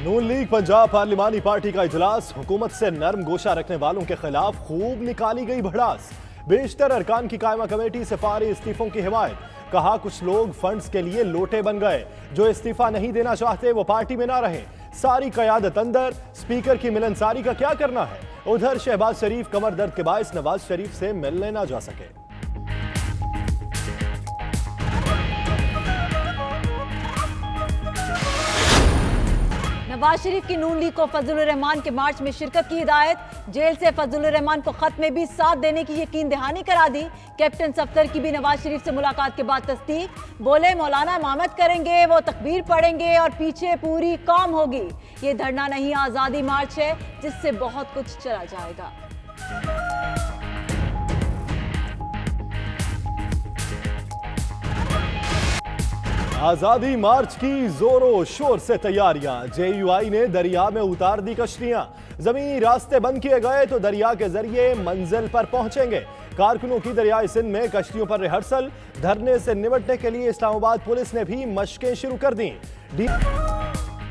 नून league Punjab पार्लिमानी party का इजलास, हुकूमत से नर्म गोशा रखने वालों के खिलाफ खूब निकाली गई भड़ास। बेशतर अरकान की कायमा कमेटी से फारी इस्तीफों की हिमायत। कहा कुछ लोग फंड्स के लिए लोटे बन गए, जो इस्तीफा नहीं देना चाहते वो पार्टी में ना रहे। सारी कयादत अंदर, स्पीकर की मिलनसारी का क्या करना है। उधर शहबाज शरीफ कमर दर्द के बायस नवाज शरीफ से मिलने ना जा सके। नवाज शरीफ की नून लीग को फजलुर रहमान के मार्च में शिरकत की हिदायत। जेल से फजलुर रहमान को खत में भी साथ देने की यकीन दहानी करा दी। कैप्टन सफ्तर की भी नवाज शरीफ से मुलाकात के बाद तस्दीक। बोले मौलाना इमामत करेंगे, वो तकबीर पढ़ेंगे और पीछे पूरी कौम होगी। ये धरना नहीं आजादी मार्च है, जिससे बहुत कुछ चला जाएगा। आजादी मार्च की जोरों शोर से तैयारियां। जेयूआई ने दरिया में उतार दी कश्तियां। जमीनी रास्ते बंद किए गए तो दरिया के जरिए मंजिल पर पहुंचेंगे। कारकुनों की दरियाई सिंध में कश्तियों पर रिहर्सल। धरने से निपटने के लिए इस्लामाबाद पुलिस ने भी मशकें शुरू कर दी।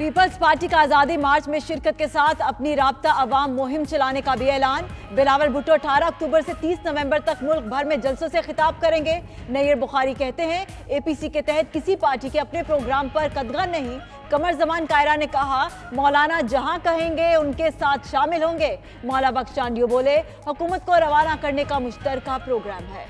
पीपल्स पार्टी का आजादी मार्च में शिरकत के साथ अपनी राब्ता अवाम मुहिम चलाने का भी ऐलान। बिलावल भुट्टो 18 अक्टूबर से 30 नवंबर तक मुल्क भर में जलसों से खिताब करेंगे। नैयर बुखारी कहते हैं एपीसी के तहत किसी पार्टी के अपने प्रोग्राम पर कदगन नहीं। कमर जमान कायरा ने कहा मौलाना जहां कहेंगे उनके साथ शामिल होंगे। मौला बख्श चांडियो बोले हुकूमत को रवाना करने का मुश्तरका प्रोग्राम है।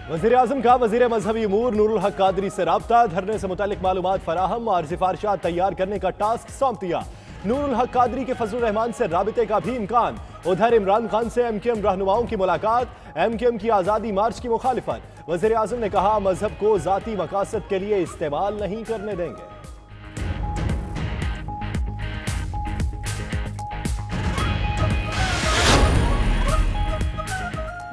वज़ीर आज़म का वज़ीर मजहबी उमूर नूरुल हक कादरी से राब्ता। धरने से मुतालिक मालूमात फराहम और सिफारिशात तैयार करने का टास्क सौंप दिया। नूरुल हक कादरी के फजलुर रहमान से राबिते का भी इम्कान। उधर इमरान खान से एमकेएम रहनुमाओं की मुलाकात। एमकेएम की आज़ादी मार्च की मुखालिफत। वज़ीर आज़म ने कहा मजहब को ज़ाती मकासद के लिए इस्तेमाल नहीं करने देंगे।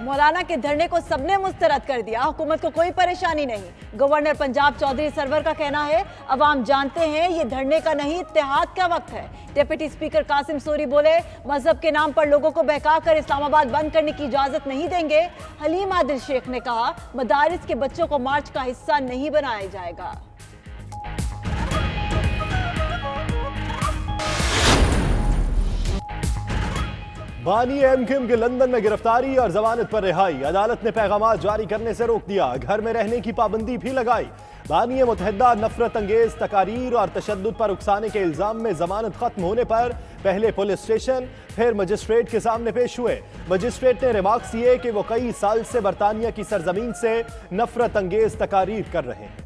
मौलाना के धरने को सबने मुस्तरद कर दिया। हुकूमत को कोई परेशानी नहीं। गवर्नर पंजाब चौधरी सरवर का कहना है अवाम जानते हैं ये धरने का नहीं इत्तेहाद का वक्त है। डिप्टी स्पीकर कासिम सोरी बोले मजहब के नाम पर लोगों को बहकाकर इस्लामाबाद बंद करने की इजाजत नहीं देंगे। हलीम आदिल शेख ने कहा मदारिस के बच्चों को मार्च का हिस्सा नहीं बनाया जाएगा। बानी एमकेएम के लंदन में गिरफ्तारी और जमानत पर रिहाई। अदालत ने पैगामात जारी करने से रोक दिया। घर में रहने की पाबंदी भी लगाई। बानी मुतहदा नफरत अंगेज तकारीर और तशद्दुद पर उकसाने के इल्जाम में जमानत खत्म होने पर पहले पुलिस स्टेशन फिर मजिस्ट्रेट के सामने पेश हुए। मजिस्ट्रेट ने रिमार्क्स किए कि वो कई साल से बरतानिया की सरजमीन से नफरत अंगेज तकारीर कर रहे हैं।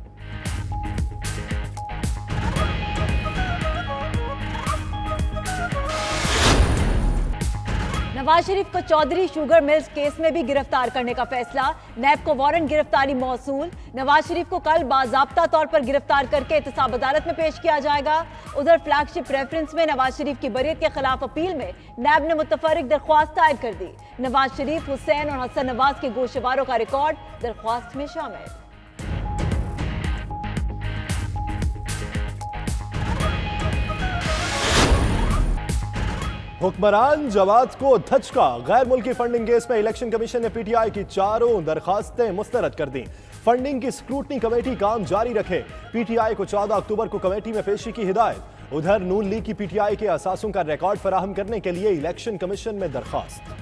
नवाज शरीफ को चौधरी शुगर मिल्स केस में भी गिरफ्तार करने का फैसला। नैब को वारंट गिरफ्तारी मौसूल। नवाज शरीफ को कल बाज़ाब्ता तौर पर गिरफ्तार करके एहतसाब अदालत में पेश किया जाएगा। उधर फ्लैगशिप रेफरेंस में नवाज शरीफ की बरीयत के खिलाफ अपील में नैब ने मुतफर्रिक दरख्वास्त दायर कर दी। नवाज शरीफ, हुसैन और हसन नवाज के गोशवारों का रिकॉर्ड दरख्वास्त में शामिल। हुक्मरान जमात को धचका। गैर मुल्की फंडिंग केस में इलेक्शन कमीशन ने पीटीआई की चारों दरखास्तें मुस्तरद कर दी। फंडिंग की स्क्रूटनी कमेटी काम जारी रखे। पीटीआई को 14 अक्टूबर को कमेटी में पेशी की हिदायत। उधर नून लीग की पीटीआई के असासों का रिकॉर्ड फराहम करने के लिए इलेक्शन कमीशन में दरखास्त।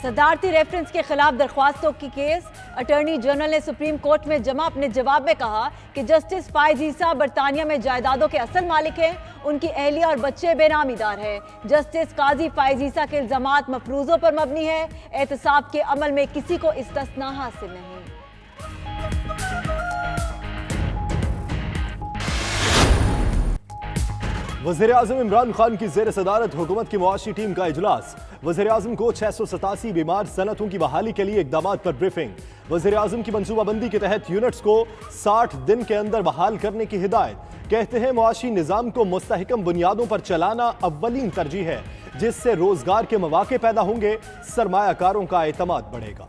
सदारती रेफरेंस के खिलाफ दरख्वास्तों की केस। अटॉर्नी जनरल ने सुप्रीम कोर्ट में जमा अपने जवाब में कहा कि जस्टिस फायज ईसा बरतानिया में जायदादों के असल मालिक हैं। उनकी अहलिया और बच्चे बेनामीदार हैं। जस्टिस काजी फायज ईसा के इल्जामात मफरूजों पर मबनी है। एहतसाब के अमल में किसी को इस्तिस्ना हासिल नहीं। वज़ीर आज़म इमरान खान की ज़ेर सदारत हुकूमत की मुआशी टीम का इजलास। वज़ीर आज़म को 687 बीमार सनतों की बहाली के लिए इक़दामात पर ब्रीफिंग। वज़ीर आज़म की मनसूबाबंदी के तहत यूनिट्स को 60 दिन के अंदर बहाल करने की हिदायत। कहते हैं मुआशी निज़ाम को मुस्तहकम बुनियादों पर चलाना अव्वलीन तरजीह है, जिससे रोजगार के मौके पैदा होंगे, सरमायाकारों का एतमाद बढ़ेगा।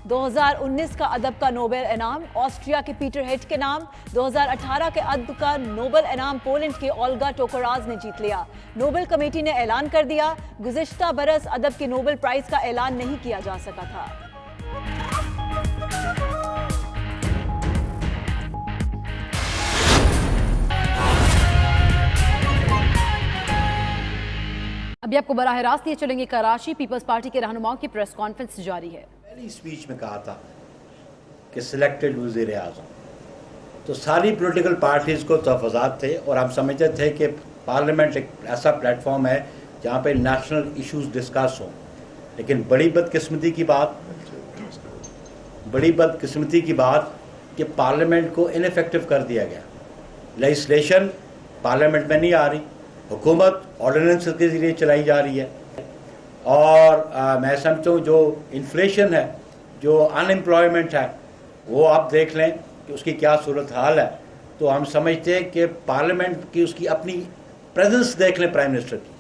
2019 का अदब का नोबेल इनाम ऑस्ट्रिया के पीटर हेट के नाम, 2018 के अदब का नोबेल इनाम पोलैंड की ओल्गा टोकाराज ने जीत लिया। नोबेल कमेटी ने ऐलान कर दिया, गुज़िश्ता बरस अदब के नोबेल प्राइज का ऐलान नहीं किया जा सका था। अभी आपको बराह रास्त लिए चलेंगे कराची। पीपल्स पार्टी के रहनुमाओं की प्रेस कॉन्फ्रेंस जारी है। पहली स्पीच में कहा था कि सिलेक्टेड वज़ीर आज़म, तो सारी पॉलिटिकल पार्टीज़ को तहफ़्फ़ुज़ात थे और हम समझते थे कि पार्लियामेंट एक ऐसा प्लेटफॉर्म है जहाँ पे नेशनल इश्यूज डिस्कस हों। लेकिन बड़ी बदकिस्मती की बात कि पार्लियामेंट को इनफेक्टिव कर दिया गया। लेजिस्लेशन पार्लियामेंट में नहीं आ रही, हुकूमत ऑर्डिनेंस के ज़रिए चलाई जा रही है और मैं समझता हूँ जो इन्फ्लेशन है, जो अनएम्प्लॉयमेंट है, वो आप देख लें कि उसकी क्या सूरत हाल है। तो हम समझते हैं कि पार्लियामेंट की उसकी अपनी प्रेजेंस देख लें प्राइम मिनिस्टर की।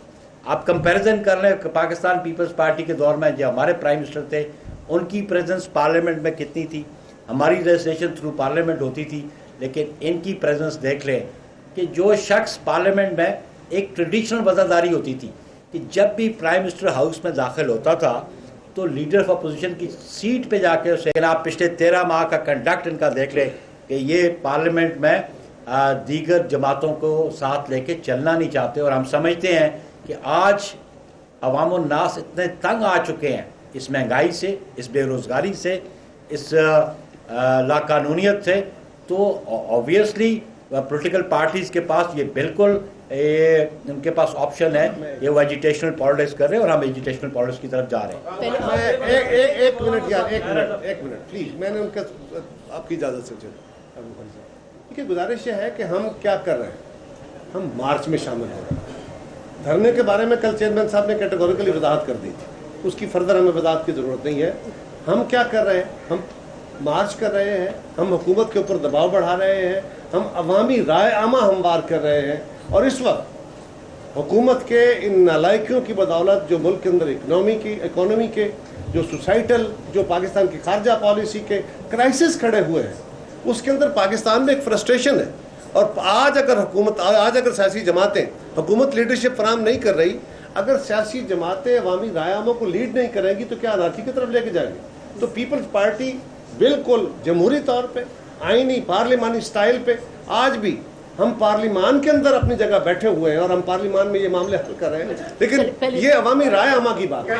आप कंपैरिजन कर लें कि पाकिस्तान पीपल्स पार्टी के दौर में जो हमारे प्राइम मिनिस्टर थे उनकी प्रेजेंस पार्लियामेंट में कितनी थी। हमारी लेजिस्लेशन थ्रू पार्लियामेंट होती थी, लेकिन इनकी प्रेजेंस देख लें कि जो शख्स पार्लियामेंट में एक ट्रेडिशनल वज़ादारी होती थी कि जब भी प्राइम मिनिस्टर हाउस में दाखिल होता था तो लीडर ऑफ अपोजिशन की सीट पे जाके उसे, आप पिछले 13 माह का कंडक्ट इनका देख लें कि ये पार्लियामेंट में दीगर जमातों को साथ लेके चलना नहीं चाहते। और हम समझते हैं कि आज अवाम और नास इतने तंग आ चुके हैं इस महंगाई से, इस बेरोज़गारी से, इस लाकानूनियत से, तो ऑब्वियसली पॉलिटिकल पार्टीज़ के पास ये बिल्कुल उनके पास ऑप्शन है, ये वो एजुटेशनल पॉलिटिक्स कर रहे हैं और हम एजुटेशनल पॉलिटिक्स की तरफ जा रहे हैं। एक मिनट यार, एक मिनट प्लीज, मैंने उनका आपकी इजाज़त से देखिए, गुजारिश ये है कि हम क्या कर रहे हैं, हम मार्च में शामिल हो रहे हैं। धरने के बारे में कल चेयरमैन साहब ने कैटेगोरिकली वजाहत कर दी थी, उसकी फर्दर हमें वजाहत की ज़रूरत नहीं है। हम क्या कर रहे हैं, हम मार्च कर रहे हैं, हम हुकूमत के ऊपर दबाव बढ़ा रहे हैं, हम अवामी राय आमा हमवार कर रहे हैं। और इस वक्त हुकूमत के इन नालायकियों की बदौलत जो मुल्क के अंदर इकोनॉमी के जो सोसाइटल, जो पाकिस्तान की खारजा पॉलिसी के क्राइसिस खड़े हुए हैं, उसके अंदर पाकिस्तान में एक फ्रस्ट्रेशन है। और आज अगर सियासी जमातें हुकूमत लीडरशिप फराम नहीं कर रही, अगर सियासी जमातें अवामी रायामों को लीड नहीं करेंगी तो क्या अनार्की की तरफ लेके जाएंगी। तो पीपल्स पार्टी बिल्कुल जमहूरी तौर पे, आईनी पार्लिमानी स्टाइल पे, आज भी हम पार्लिमान के अंदर अपनी जगह बैठे हुए हैं और हम पार्लिमान में ये मामले हल कर रहे हैं। लेकिन ये अवामी राय आमा की बात है।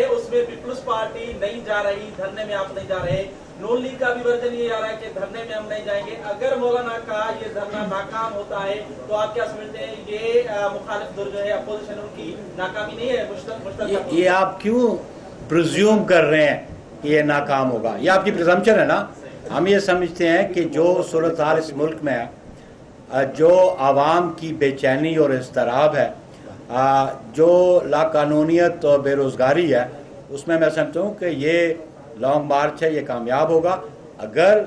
उसमें पीपल्स पार्टी नहीं जा रही, धरने में आप नहीं जा रहे, नून लीग का भी वर्जन ये आ रहा है कि धरने में हम नहीं जाएंगे। अगर मौलाना का ये धरना नाकाम होता है तो आप क्या समझते हैं, ये मुखालिफ दुर्ग है, अपोजिशन उनकी नाकामी नहीं है? ये आप क्यों प्रिज्यूम कर रहे हैं कि ये नाकाम होगा? ये आपकी प्रिजम्पशन है ना। हम ये समझते हैं कि जो सूरत हाल इस मुल्क में है, जो आवाम की बेचैनी और इज़्तिराब है, जो लाकानूनियत और बेरोज़गारी है, उसमें मैं समझता हूँ कि ये लॉन्ग मार्च है, ये कामयाब होगा। अगर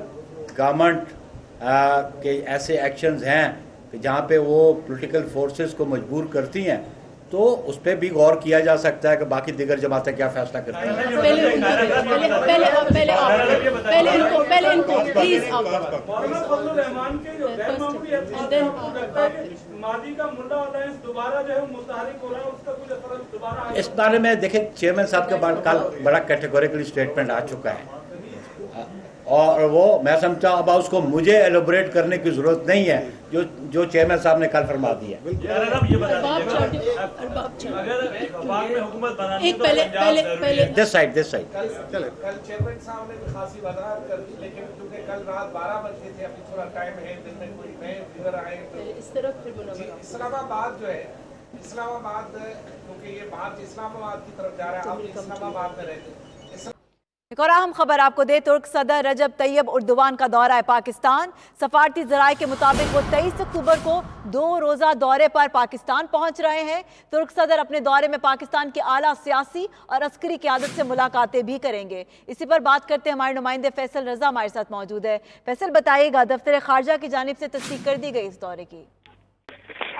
गवर्नमेंट के ऐसे एक्शंस हैं कि जहाँ पे वो पॉलिटिकल फोर्सेस को मजबूर करती हैं, तो उस पर भी गौर किया जा सकता है कि बाकी दिगर जमातें क्या फैसला करती हैं। इस बारे में देखें, चेयरमैन साहब के बाद कल बड़ा कैटेगोरिकली स्टेटमेंट आ चुका है और वो मैं समझता हूँ अब उसको मुझे एलोबरेट करने की जरूरत नहीं है, जो चेयरमैन साहब ने कल फरमा दी है। दिस साइड चले, कल चेयरमैन साहब ने खासी वजाहत कर दी, लेकिन क्योंकि कल रात 12 बजे थे, अभी थोड़ा टाइम है, दिन में कोई नए फिगर आए तो इस्लामाबाद जो है, इस्लामाबाद क्योंकि ये बात इस्लामाबाद की तरफ जा रहा है, आप इस्लामाबाद में रहते। एक और अहम खबर आपको दे, तुर्क सदर रजब तैयब उर्दुवान का दौरा है पाकिस्तान। सफारती जराये के मुताबिक वो 23 अक्टूबर को 2 रोजा दौरे पर पाकिस्तान पहुंच रहे हैं। तुर्क सदर अपने दौरे में पाकिस्तान की आला सियासी और अस्करी क़यादत से मुलाकातें भी करेंगे। इसी पर बात करते हैं, हमारे नुमाइंदे फैसल रजा हमारे साथ मौजूद है। फैसल, बताइएगा, दफ्तर खारजा की जानिब से तस्दीक कर दी गई इस दौरे की?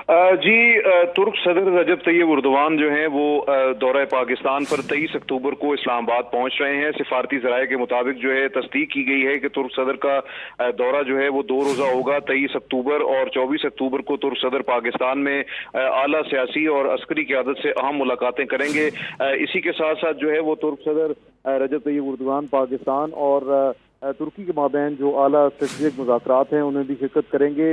जी, तुर्क सदर रजब तैयब उर्दवान जो हैं वो दौरा पाकिस्तान पर 23 अक्टूबर को इस्लामाबाद पहुंच रहे हैं। सिफारती ज़राए के मुताबिक जो है तस्दीक की गई है कि तुर्क सदर का दौरा जो है वो 2 रोज़ा होगा। 23 अक्टूबर और 24 अक्टूबर को तुर्क सदर पाकिस्तान में आला सियासी और अस्करी क़यादत से अहम मुलाकातें करेंगे। इसी के साथ साथ जो है वो तुर्क सदर रजब तैयब उर्दवान पाकिस्तान और तुर्की के माबैन जो आला स्ट्रेटेजिक मुज़ाकरात हैं उन्हें भी शिरकत करेंगे।